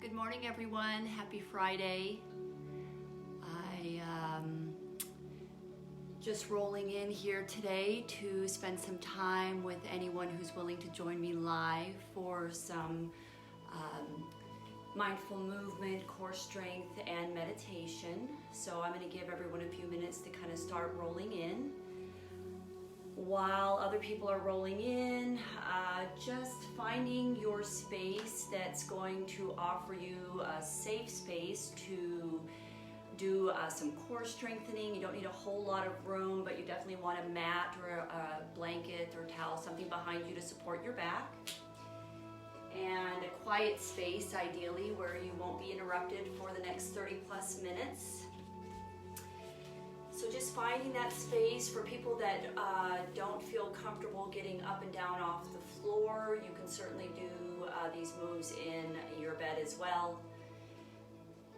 Good morning, everyone. Happy Friday. I just rolling in here today to spend some time with anyone who's willing to join me live for some mindful movement, core strength, and meditation. So I'm going to give everyone a few minutes to kind of start rolling in. While other people are rolling in, just finding your space that's going to offer you a safe space to do some core strengthening. You don't need a whole lot of room, but you definitely want a mat or a blanket or towel, something behind you to support your back. And a quiet space, ideally, where you won't be interrupted for the next 30 plus minutes. So just finding that space. For people that don't feel comfortable getting up and down off the floor, you can certainly do these moves in your bed as well.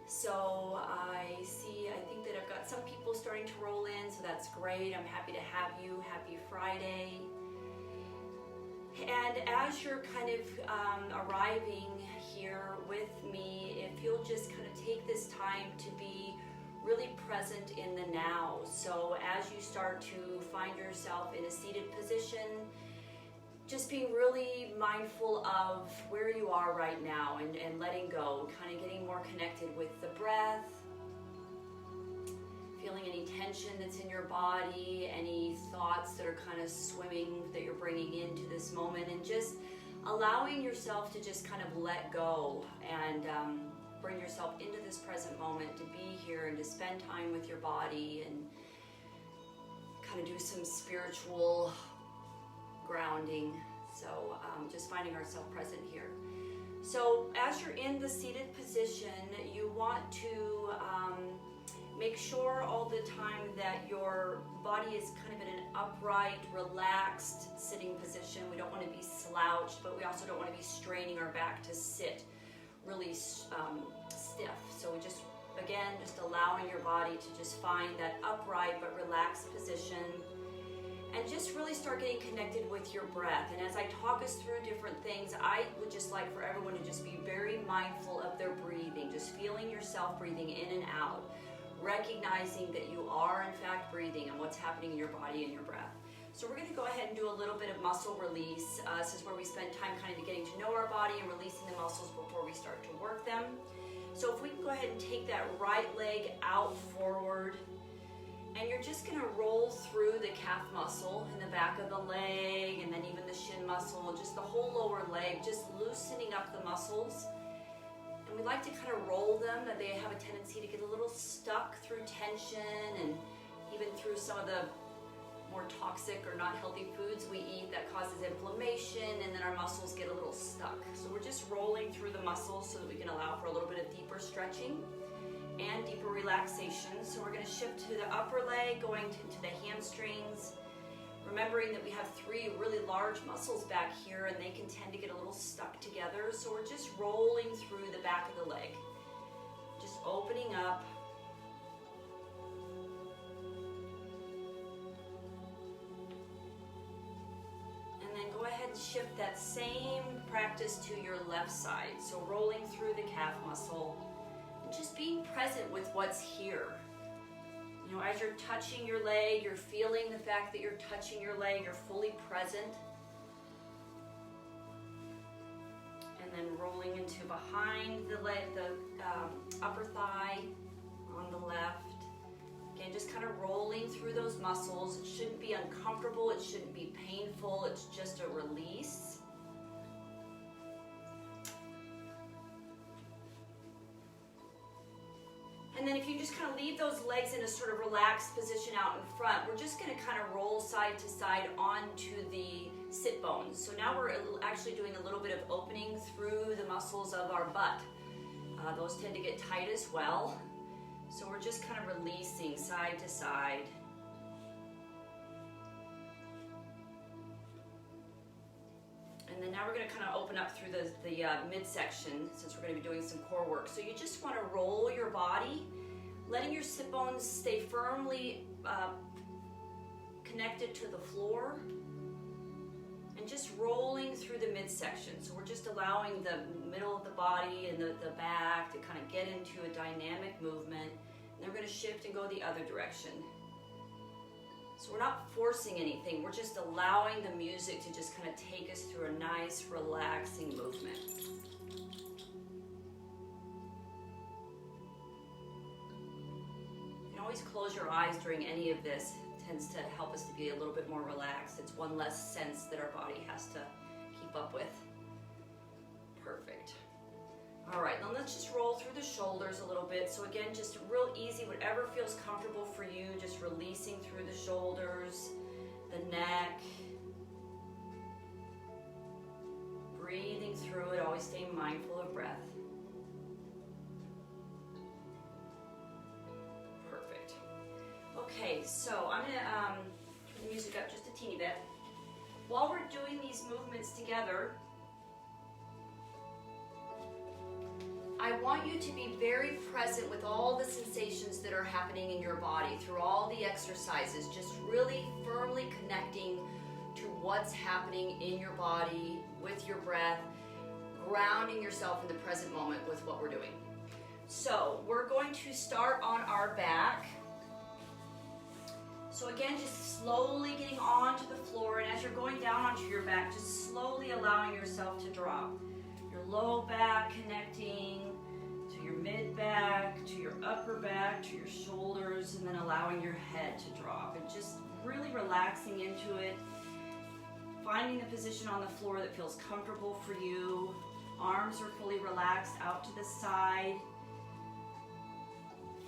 So I think that I've got some people starting to roll in, so that's great. I'm happy to have you. Happy Friday. And as you're kind of arriving here with me, if you'll just kind of take this time to be really present in the now. So as you start to find yourself in a seated position, just being really mindful of where you are right now and letting go, kind of getting more connected with the breath, feeling any tension that's in your body, any thoughts that are kind of swimming that you're bringing into this moment, and just allowing yourself to just kind of let go and bring yourself into this present moment, to be here and to spend time with your body and kind of do some spiritual grounding. So just finding ourselves present here. So as you're in the seated position, you want to make sure all the time that your body is kind of in an upright, relaxed sitting position. We don't want to be slouched, but we also don't want to be straining our back to sit really stiff. So we just, again, just allowing your body to just find that upright but relaxed position, and just really start getting connected with your breath. And as I talk us through different things, I would just like for everyone to just be very mindful of their breathing, just feeling yourself breathing in and out, recognizing that you are in fact breathing and what's happening in your body and your breath. So we're going to go ahead and do a little bit of muscle release. This is where we spend time kind of getting to know our body and releasing the muscles before we start to work them. So if we can go ahead and take that right leg out forward, and you're just going to roll through the calf muscle in the back of the leg, and then even the shin muscle, just the whole lower leg, just loosening up the muscles. And we like to kind of roll them, that they have a tendency to get a little stuck through tension and even through some of the more toxic or not healthy foods we eat that causes inflammation, and then our muscles get a little stuck. So we're just rolling through the muscles so that we can allow for a little bit of deeper stretching and deeper relaxation. So we're going to shift to the upper leg, going into the hamstrings, remembering that we have three really large muscles back here and they can tend to get a little stuck together. So we're just rolling through the back of the leg, just opening up. Go ahead and shift that same practice to your left side. So rolling through the calf muscle and just being present with what's here. You know, as you're touching your leg, you're feeling the fact that you're touching your leg, you're fully present. And then rolling into behind the leg, the upper thigh on the left. Again, just kind of rolling through those muscles. It shouldn't be uncomfortable, it shouldn't be painful, it's just a release. And then if you just kind of leave those legs in a sort of relaxed position out in front, we're just going to kind of roll side to side onto the sit bones. So now we're actually doing a little bit of opening through the muscles of our butt. Those tend to get tight as well. So we're just kind of releasing side to side. And then now we're going to kind of open up through the midsection, since we're going to be doing some core work. So you just want to roll your body, letting your sit bones stay firmly connected to the floor. and just rolling through the midsection. So we're just allowing the middle of the body and the back to kind of get into a dynamic movement. And then we're going to shift and go the other direction. So we're not forcing anything, we're just allowing the music to just kind of take us through a nice, relaxing movement. You can always close your eyes during any of this. It tends to help us to be a little bit more relaxed. It's one less sense that our body has to keep up with. Perfect. All right, now let's just roll through the shoulders a little bit. So again, just real easy, whatever feels comfortable for you, just releasing through the shoulders, the neck. Breathing through it, always staying mindful of breath. Perfect. Okay, so I'm gonna turn the music up just a teeny bit. While we're doing these movements together, I want you to be very present with all the sensations that are happening in your body through all the exercises, just really firmly connecting to what's happening in your body with your breath, grounding yourself in the present moment with what we're doing. So we're going to start on our back. So again, just slowly getting onto the floor, and as you're going down onto your back, just slowly allowing yourself to drop. Your low back connecting to your mid back, to your upper back, to your shoulders, and then allowing your head to drop. And just really relaxing into it, finding the position on the floor that feels comfortable for you. Arms are fully relaxed out to the side.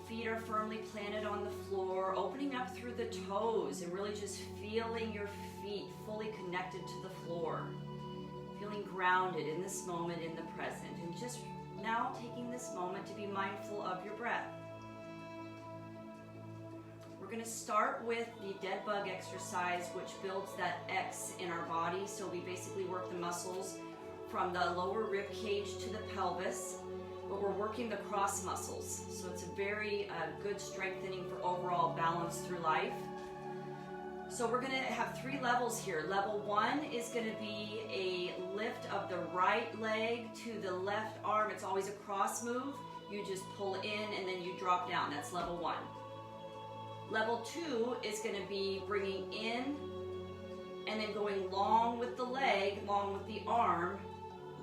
Feet are firmly planted on the floor, opening up through the toes and really just feeling your feet fully connected to the floor. Feeling grounded in this moment, in the present, and just now taking this moment to be mindful of your breath. We're going to start with the dead bug exercise, which builds that X in our body. So we basically work the muscles from the lower rib cage to the pelvis, but we're working the cross muscles. So it's a very good strengthening for overall balance through life. So we're going to have 3 levels here. Level 1 is going to be a lift of the right leg to the left arm. It's always a cross move. You just pull in and then you drop down. That's level 1. Level 2 is going to be bringing in and then going long with the leg, long with the arm,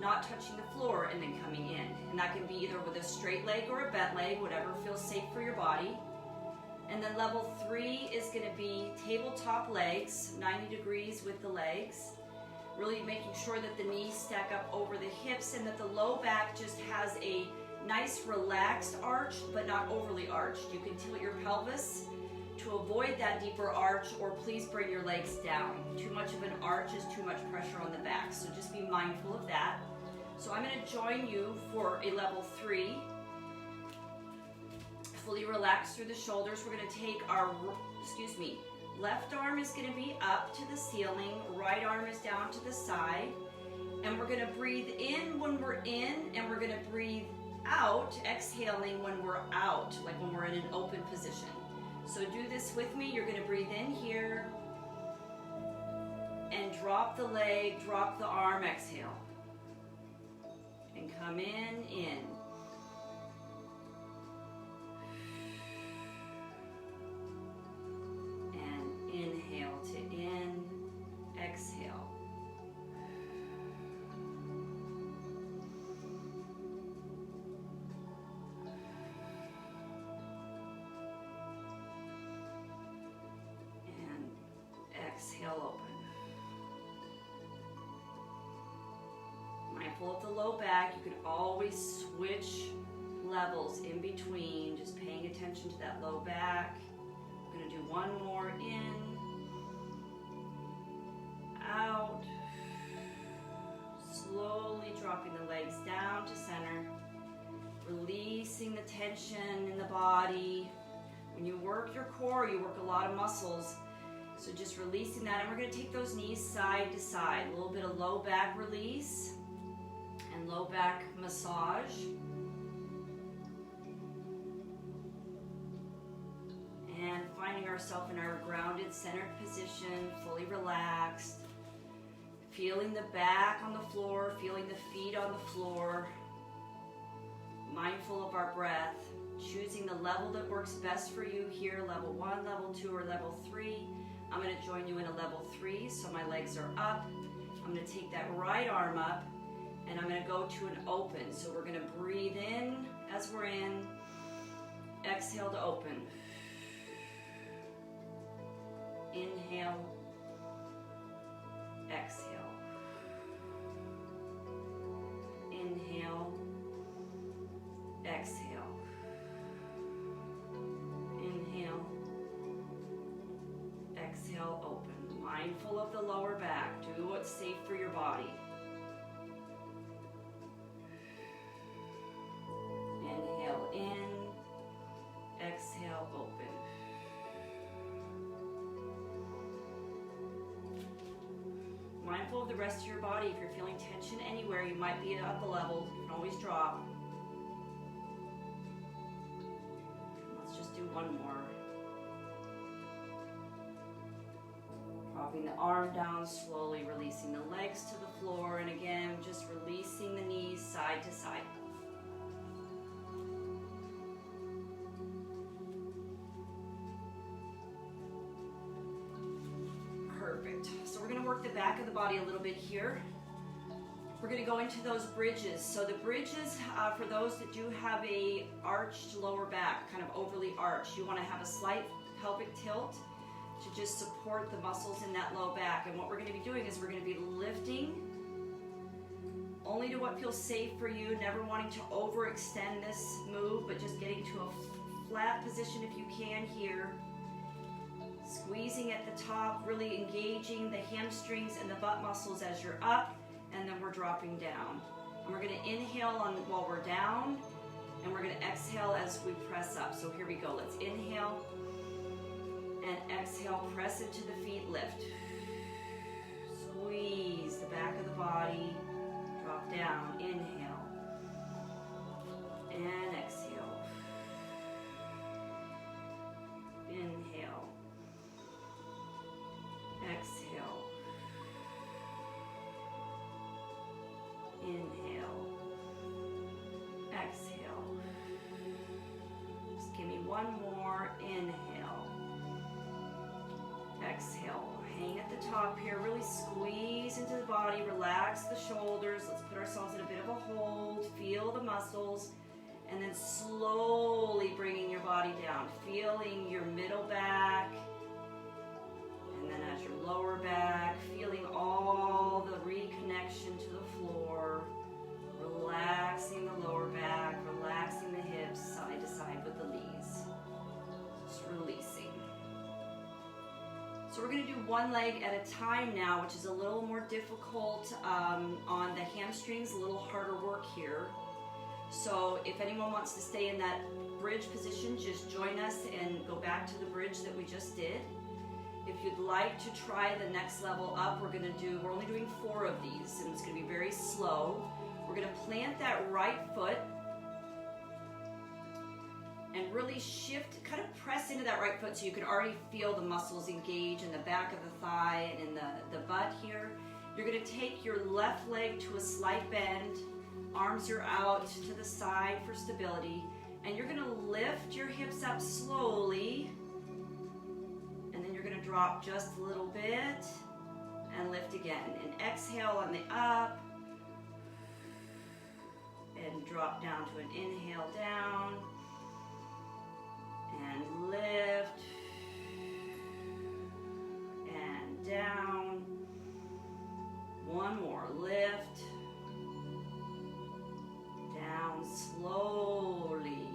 not touching the floor, and then coming in. And that can be either with a straight leg or a bent leg, whatever feels safe for your body. And then level 3 is going to be tabletop legs, 90 degrees with the legs. Really making sure that the knees stack up over the hips and that the low back just has a nice relaxed arch, but not overly arched. You can tilt your pelvis to avoid that deeper arch, or please bring your legs down. Too much of an arch is too much pressure on the back, so just be mindful of that. So I'm going to join you for a level 3. Fully relaxed through the shoulders. We're going to take our, left arm is going to be up to the ceiling, right arm is down to the side, and we're going to breathe in when we're in, and we're going to breathe out, exhaling when we're out, like when we're in an open position. So do this with me. You're going to breathe in here, and drop the leg, drop the arm, exhale, and come in. Inhale to in, exhale. And exhale, open. Mindful of the low back, you can always switch levels in between, just paying attention to that low back. We're going to do one more in, out, slowly dropping the legs down to center, releasing the tension in the body. When you work your core, you work a lot of muscles, so just releasing that. And we're going to take those knees side to side, a little bit of low back release and low back massage. And finding ourselves in our grounded, centered position, fully relaxed. feeling the back on the floor, feeling the feet on the floor. Mindful of our breath, choosing the level that works best for you here, level 1, level 2, or level 3. I'm going to join you in a level 3, so my legs are up. I'm going to take that right arm up, and I'm going to go to an open. So we're going to breathe in as we're in, exhale to open. Inhale, exhale. Inhale, exhale. Inhale, exhale, open. Mindful of the lower back. Do what's safe for your body. Inhale in, exhale, open. Mindful of the rest of your body. If you're feeling tension anywhere, you might be up a level. You can always drop. Let's just do one more. Dropping the arm down slowly, releasing the legs to the floor, and again, just releasing the knees side to side. Perfect. So we're going to work the back of the body a little bit here. We're going to go into those bridges. So the bridges, for those that do have a arched lower back, kind of overly arched, you want to have a slight pelvic tilt to just support the muscles in that low back. And what we're going to be doing is we're going to be lifting only to what feels safe for you, never wanting to overextend this move, but just getting to a flat position if you can here. Squeezing at the top, really engaging the hamstrings and the butt muscles as you're up, and then we're dropping down. And we're going to inhale while we're down, and we're going to exhale as we press up. So here we go. Let's inhale and exhale. Press into the feet, lift. Squeeze the back of the body, drop down. Inhale and exhale. Inhale. Exhale. Inhale. Exhale. Just give me one more. Inhale. Exhale. Hang at the top here. Really squeeze into the body. Relax the shoulders. Let's put ourselves in a bit of a hold. Feel the muscles. And then slowly bringing your body down. Feeling your middle back. And then as your lower back, feeling all the reconnection to the floor, relaxing the lower back, relaxing the hips side to side with the knees, just releasing. So we're going to do one leg at a time now, which is a little more difficult on the hamstrings, a little harder work here. So if anyone wants to stay in that bridge position, just join us and go back to the bridge that we just did. If you'd like to try the next level up, we're only doing 4 of these, and it's going to be very slow. We're going to plant that right foot and really shift, kind of press into that right foot so you can already feel the muscles engage in the back of the thigh and in the butt here. You're going to take your left leg to a slight bend, arms are out to the side for stability, and you're going to lift your hips up slowly. And then you're going to drop just a little bit and lift again. And exhale on the up and drop down to an inhale down and lift and down. One more, lift, down slowly.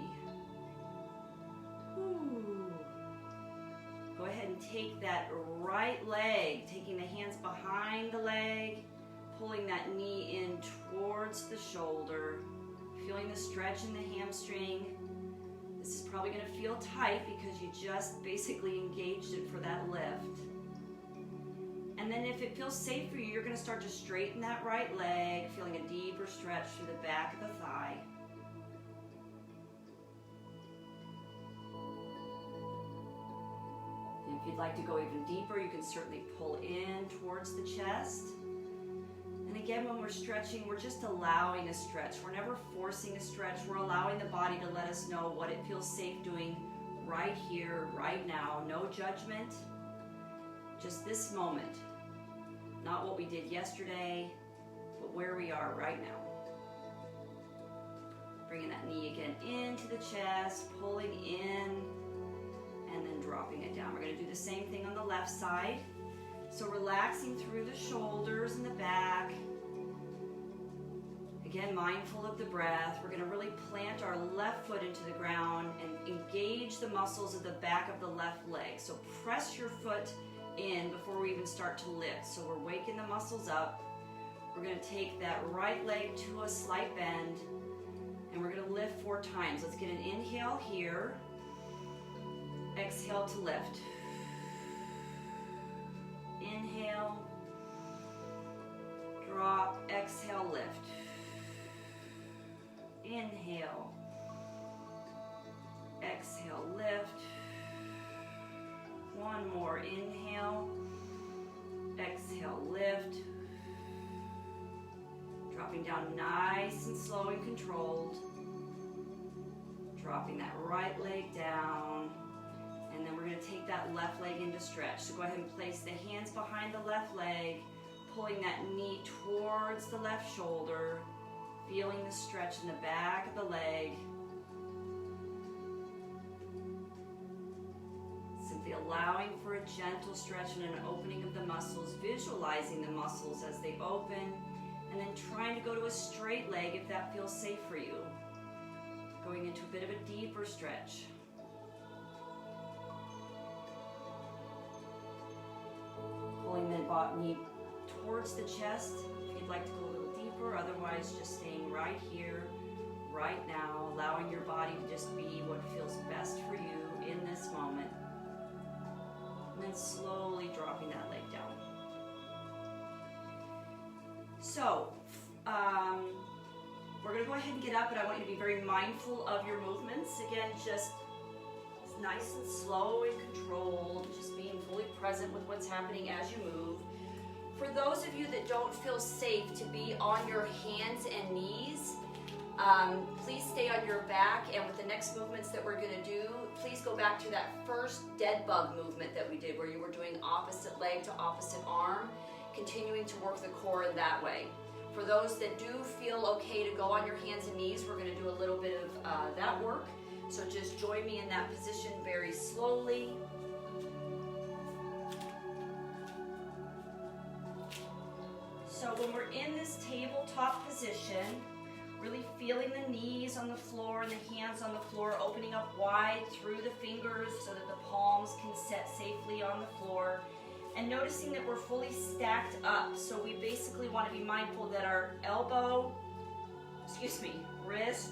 Go ahead and take that right leg, taking the hands behind the leg, pulling that knee in towards the shoulder, feeling the stretch in the hamstring. This is probably going to feel tight because you just basically engaged it for that lift. And then if it feels safe for you, you're going to start to straighten that right leg, feeling a deeper stretch through the back of the thigh. If you'd like to go even deeper, you can certainly pull in towards the chest. again, when we're stretching, we're just allowing a stretch. We're never forcing a stretch. We're allowing the body to let us know what it feels safe doing right here, right now. No judgment, just this moment. Not what we did yesterday, but where we are right now. Bringing that knee again into the chest, pulling in, and then dropping it down. We're going to do the same thing on the left side. So relaxing through the shoulders and the back. Again, mindful of the breath. We're going to really plant our left foot into the ground and engage the muscles of the back of the left leg. So press your foot in before we even start to lift. So we're waking the muscles up. We're going to take that right leg to a slight bend, and we're going to lift 4 times. Let's get an inhale here. Exhale to lift. Inhale, drop, exhale, lift. Inhale, exhale, lift. One more, inhale, exhale, lift. Dropping down nice and slow and controlled. Dropping that right leg down. And then we're going to take that left leg into stretch. So go ahead and place the hands behind the left leg, pulling that knee towards the left shoulder, feeling the stretch in the back of the leg. Simply allowing for a gentle stretch and an opening of the muscles, visualizing the muscles as they open, and then trying to go to a straight leg if that feels safe for you. Going into a bit of a deeper stretch. Pulling the knee towards the chest if you'd like to go a little deeper, otherwise just staying right here, right now, allowing your body to just be what feels best for you in this moment. And then slowly dropping that leg down. So, we're going to go ahead and get up, but I want you to be very mindful of your movements. Again, just nice and slow and controlled, just being fully present with what's happening as you move. For those of you that don't feel safe to be on your hands and knees, please stay on your back, and with the next movements that we're going to do, please go back to that first dead bug movement that we did where you were doing opposite leg to opposite arm, continuing to work the core in that way. For those that do feel okay to go on your hands and knees, we're going to do a little bit of that work. So just join me in that position very slowly. So when we're in this tabletop position, really feeling the knees on the floor and the hands on the floor, opening up wide through the fingers so that the palms can set safely on the floor, and noticing that we're fully stacked up. So we basically want to be mindful that our wrist,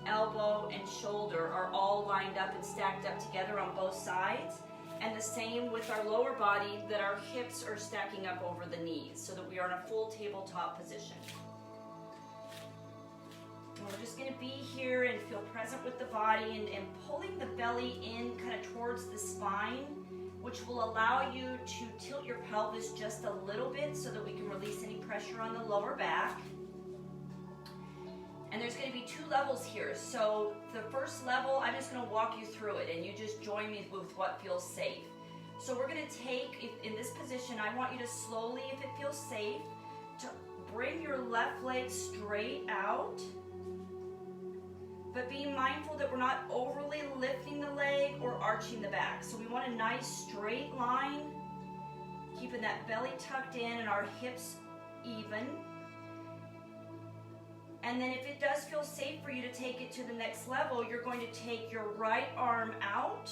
elbow, and shoulder are all lined up and stacked up together on both sides. And the same with our lower body, that our hips are stacking up over the knees so that we are in a full tabletop position. And we're just going to be here and feel present with the body and pulling the belly in kind of towards the spine, which will allow you to tilt your pelvis just a little bit so that we can release any pressure on the lower back. And there's going to be 2 levels here. So the first level, I'm just going to walk you through it, and you just join me with what feels safe. So we're going to take, in this position, I want you to slowly, if it feels safe, to bring your left leg straight out, but being mindful that we're not overly lifting the leg or arching the back. So we want a nice straight line, keeping that belly tucked in and our hips even. And then if it does feel safe for you to take it to the next level, you're going to take your right arm out,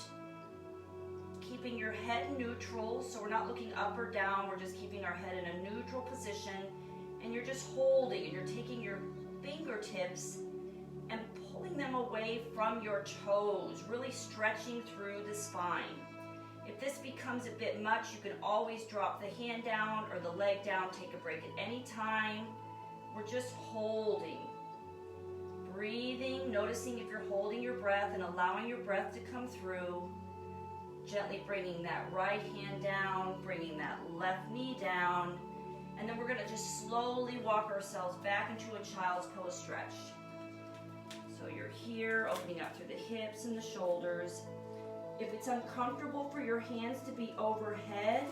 keeping your head neutral, so we're not looking up or down, we're just keeping our head in a neutral position, and you're just holding, and you're taking your fingertips and pulling them away from your toes, really stretching through the spine. If this becomes a bit much, you can always drop the hand down or the leg down, take a break at any time. We're just holding, breathing, noticing if you're holding your breath and allowing your breath to come through. Gently bringing that right hand down, bringing that left knee down, And then we're going to just slowly walk ourselves back into a child's pose stretch. So you're here, opening up through the hips and the shoulders. If it's uncomfortable for your hands to be overhead,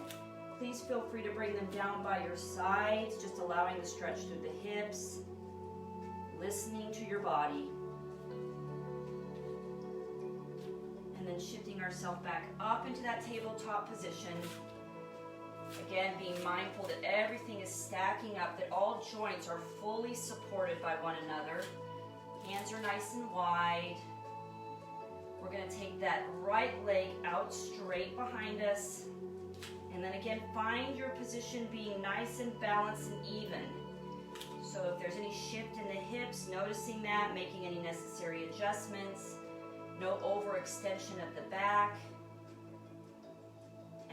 please feel free to bring them down by your sides, just allowing the stretch through the hips, listening to your body. And then shifting ourselves back up into that tabletop position. Again, being mindful that everything is stacking up, that all joints are fully supported by one another. Hands are nice and wide. We're going to take that right leg out straight behind us. And then again, find your position being nice and balanced and even. So if there's any shift in the hips, noticing that, making any necessary adjustments. No overextension of the back.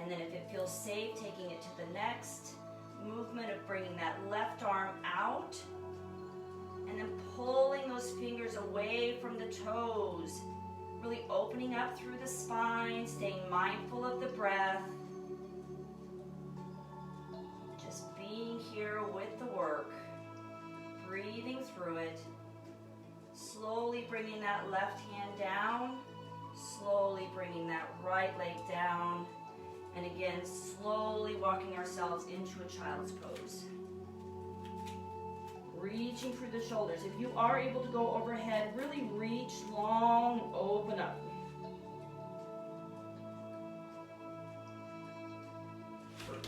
And then if it feels safe, taking it to the next movement of bringing that left arm out. And then pulling those fingers away from the toes. Really opening up through the spine, staying mindful of the breath. Just being here with the work. Breathing through it. Slowly bringing that left hand down. Slowly bringing that right leg down. And again, slowly walking ourselves into a child's pose. Reaching through the shoulders. If you are able to go overhead, really reach long, open up. Perfect.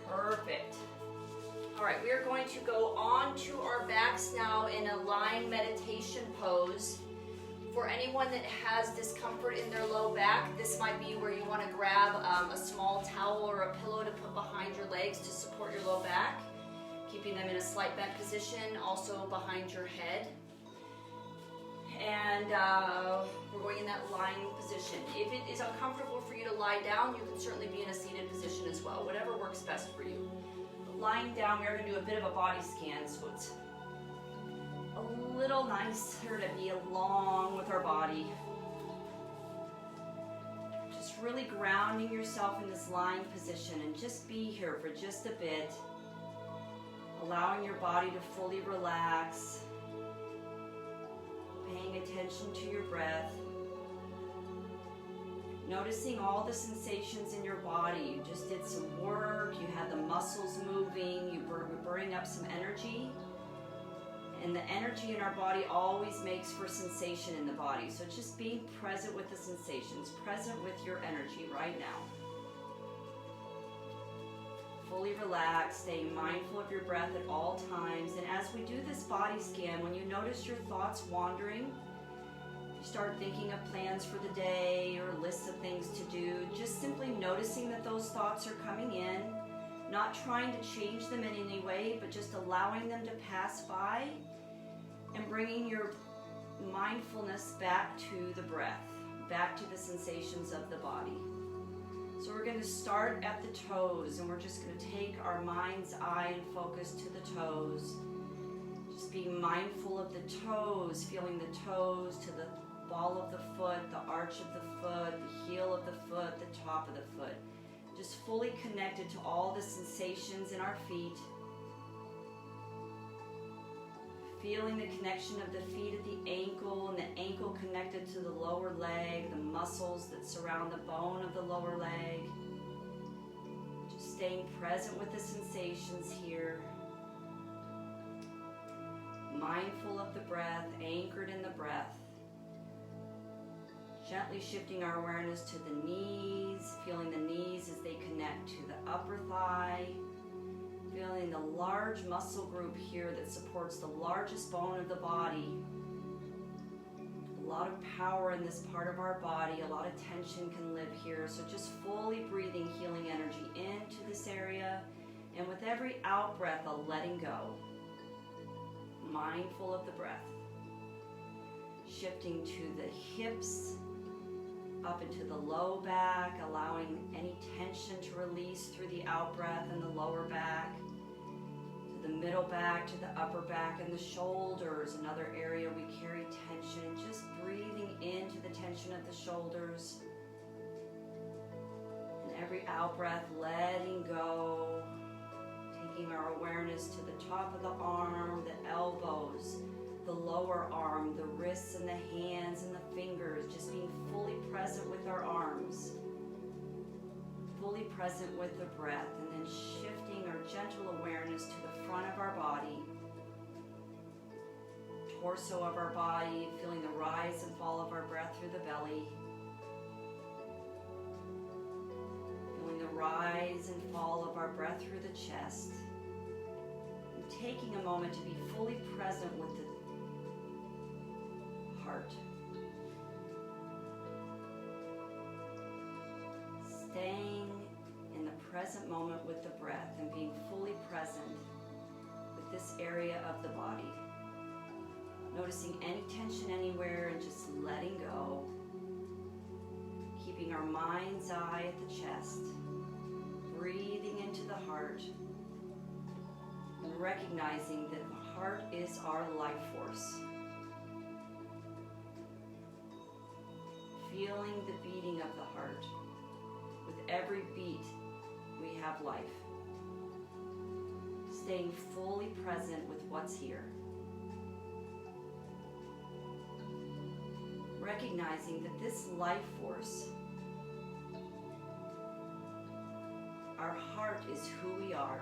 Perfect. All right, we are going to go on to our backs now in a lying meditation pose. For anyone that has discomfort in their low back, this might be where you want to grab a small towel or a pillow to put behind your legs to support your low back, keeping them in a slight bent position, also behind your head. And we're going in that lying position. If it is uncomfortable for you to lie down, you can certainly be in a seated position as well, whatever works best for you. But lying down, we are going to do a bit of a body scan, so it's a little nicer to be along with our body. Just really grounding yourself in this lying position and just be here for just a bit. Allowing your body to fully relax. Paying attention to your breath. Noticing all the sensations in your body. You just did some work, you had the muscles moving, you were burning up some energy. And the energy in our body always makes for sensation in the body. So just being present with the sensations, present with your energy right now. Fully relaxed, staying mindful of your breath at all times. And as we do this body scan, when you notice your thoughts wandering, you start thinking of plans for the day or lists of things to do, just simply noticing that those thoughts are coming in, not trying to change them in any way, but just allowing them to pass by and bringing your mindfulness back to the breath, back to the sensations of the body. So we're going to start at the toes, and we're just going to take our mind's eye and focus to the toes. Just being mindful of the toes, feeling the toes to the ball of the foot, the arch of the foot, the heel of the foot, the top of the foot. Just fully connected to all the sensations in our feet. Feeling the connection of the feet at the ankle and the ankle connected to the lower leg, the muscles that surround the bone of the lower leg. Just staying present with the sensations here. Mindful of the breath, anchored in the breath. Gently shifting our awareness to the knees, feeling the knees as they connect to the upper thigh. Feeling the large muscle group here that supports the largest bone of the body. A lot of power in this part of our body, a lot of tension can live here. So just fully breathing healing energy into this area. And with every out breath, a letting go. Mindful of the breath. Shifting to the hips, up into the low back, allowing any tension to release through the out breath in the lower back. To the middle back, to the upper back, and the shoulders, another area we carry tension. Just breathing into the tension of the shoulders. every out breath, letting go, taking our awareness to the top of the arm, the elbows, the lower arm, the wrists and the hands and the fingers, just being fully present with our arms, fully present with the breath, and then shifting our gentle awareness to the front of our body, torso of our body, feeling the rise and fall of our breath through the belly, feeling the rise and fall of our breath through the chest, and taking a moment to be fully present with the heart. Staying in the present moment with the breath and being fully present with this area of the body. Noticing any tension anywhere and just letting go. Keeping our mind's eye at the chest. Breathing into the heart. And recognizing that the heart is our life force. Feeling the beating of the heart. With every beat, we have life. Staying fully present with what's here. Recognizing that this life force, our heart is who we are.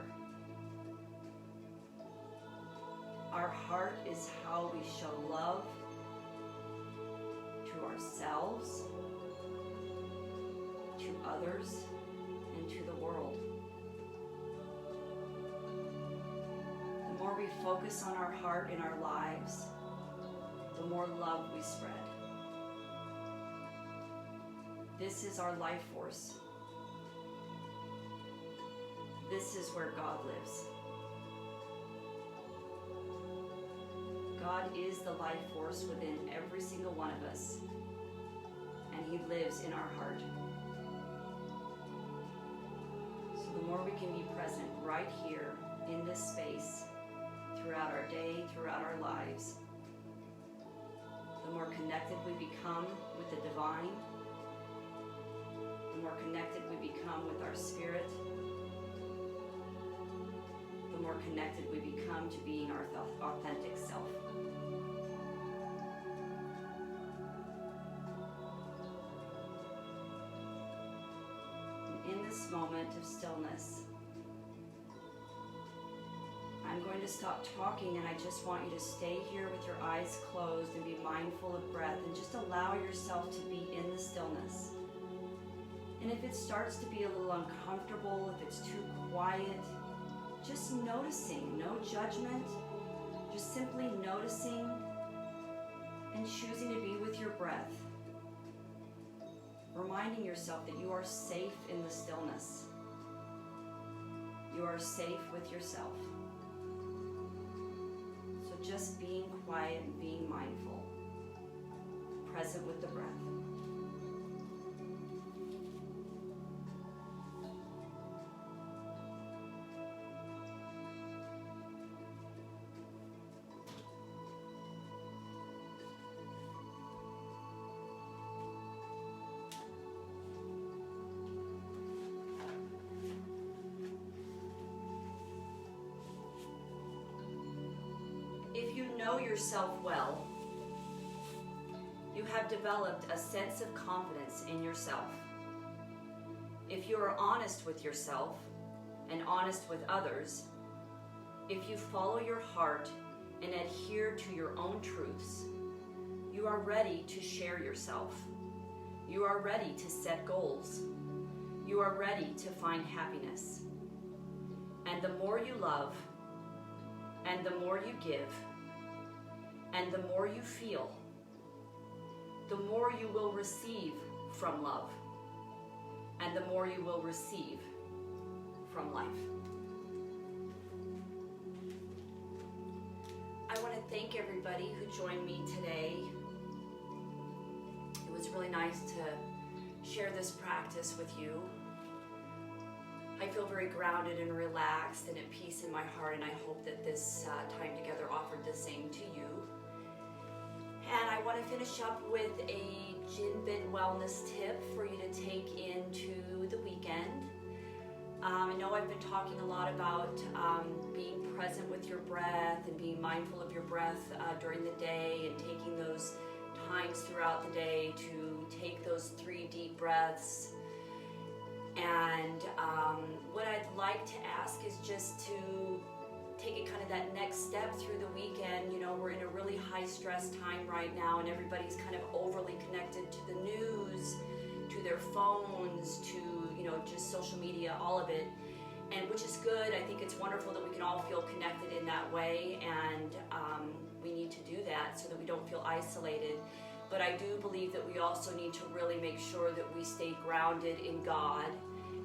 Our heart is how we show love to ourselves, to others, and to the world. The more we focus on our heart in our lives, the more love we spread. This is our life force. This is where God lives. God is the life force within every single one of us, and He lives in our heart. So the more we can be present right here in this space, throughout our day, throughout our lives, the more connected we become with the divine, the more connected we become with our spirit, the more connected we become to being our authentic self. And in this moment of stillness, I'm going to stop talking, and I just want you to stay here with your eyes closed and be mindful of breath, and just allow yourself to be in the stillness. And if it starts to be a little uncomfortable, if it's too quiet, just noticing, no judgment, just simply noticing and choosing to be with your breath. Reminding yourself that you are safe in the stillness. You are safe with yourself. So just being quiet and being mindful, present with the breath. If you know yourself well, you have developed a sense of confidence in yourself. If you are honest with yourself and honest with others, if you follow your heart and adhere to your own truths, you are ready to share yourself. You are ready to set goals. You are ready to find happiness. And the more you love, and the more you give, and the more you feel, the more you will receive from love, and the more you will receive from life. I want to thank everybody who joined me today. It was really nice to share this practice with you. I feel very grounded and relaxed and at peace in my heart, and I hope that this time together offered the same to you. And I want to finish up with a Jinbin wellness tip for you to take into the weekend. I know I've been talking a lot about being present with your breath and being mindful of your breath during the day, and taking those times throughout the day to take those 3 deep breaths. And what I'd like to ask is just to take it kind of that next step through the weekend. You know, we're in a really high stress time right now, and everybody's kind of overly connected to the news, to their phones, to, you know, just social media, all of it. And which is good. I think it's wonderful that we can all feel connected in that way, and we need to do that so that we don't feel isolated. But I do believe that we also need to really make sure that we stay grounded in God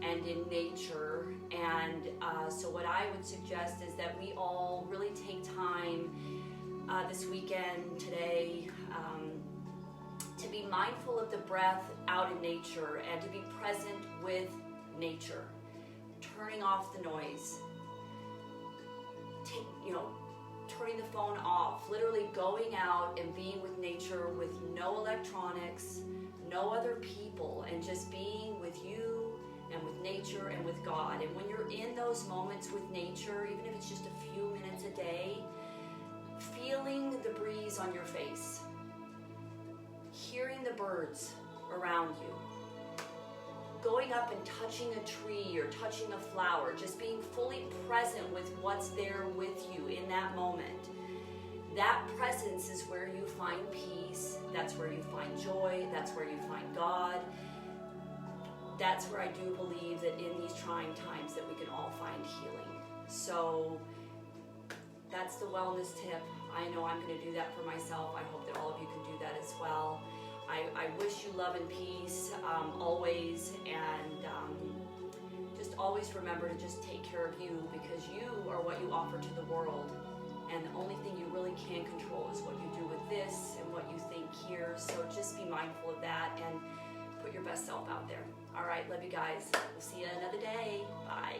and in nature. And so what I would suggest is that we all really take time this weekend, today, to be mindful of the breath out in nature and to be present with nature, turning off the noise, turning the phone off, literally going out and being with nature with no electronics, no other people, and just being with you and with nature and with God. And when you're in those moments with nature, even if it's just a few minutes a day, feeling the breeze on your face, hearing the birds around you, going up and touching a tree or touching a flower, just being fully present with what's there with you in that moment. That presence is where you find peace, that's where you find joy, that's where you find God. That's where I do believe that in these trying times that we can all find healing. So that's the wellness tip. I know I'm going to do that for myself. I hope that all of you can do that as well. I wish you love and peace always, and just always remember to just take care of you, because you are what you offer to the world, and the only thing you really can control is what you do with this and what you think here. So just be mindful of that and put your best self out there. All right, love you guys. We'll see you another day. Bye.